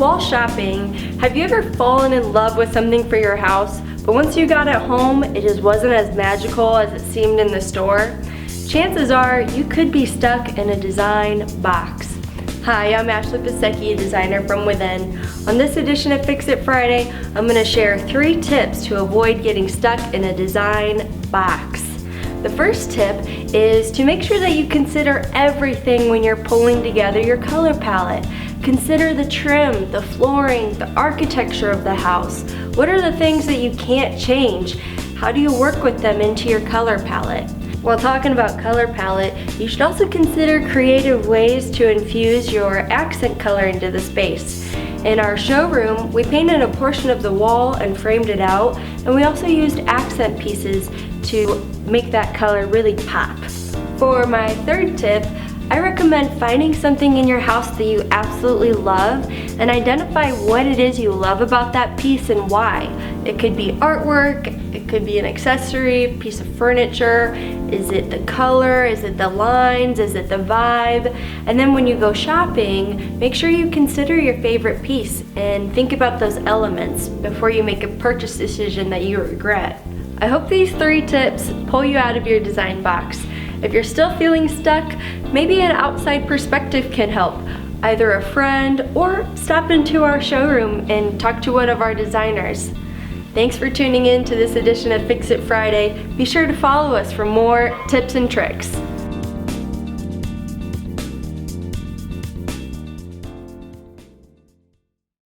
while shopping, have you ever fallen in love with something for your house, but once you got it home, it just wasn't as magical as it seemed in the store? Chances are you could be stuck in a design box. Hi, I'm Ashley Pisecki, designer from Within. On this edition of Fix It Friday, I'm going to share 3 tips to avoid getting stuck in a design box. The first tip is to make sure that you consider everything when you're pulling together your color palette. Consider the trim, the flooring, the architecture of the house. What are the things that you can't change? How do you work with them into your color palette? While talking about color palette, you should also consider creative ways to infuse your accent color into the space. In our showroom, we painted a portion of the wall and framed it out, and we also used accent pieces to make that color really pop. For my third tip, I recommend finding something in your house that you absolutely love and identify what it is you love about that piece and why. It could be artwork, it could be an accessory, piece of furniture. Is it the color? Is it the lines? Is it the vibe? And then when you go shopping, make sure you consider your favorite piece and think about those elements before you make a purchase decision that you regret. I hope these 3 tips pull you out of your design box. If you're still feeling stuck, maybe an outside perspective can help. Either a friend or stop into our showroom and talk to one of our designers. Thanks for tuning in to this edition of Fix It Friday. Be sure to follow us for more tips and tricks.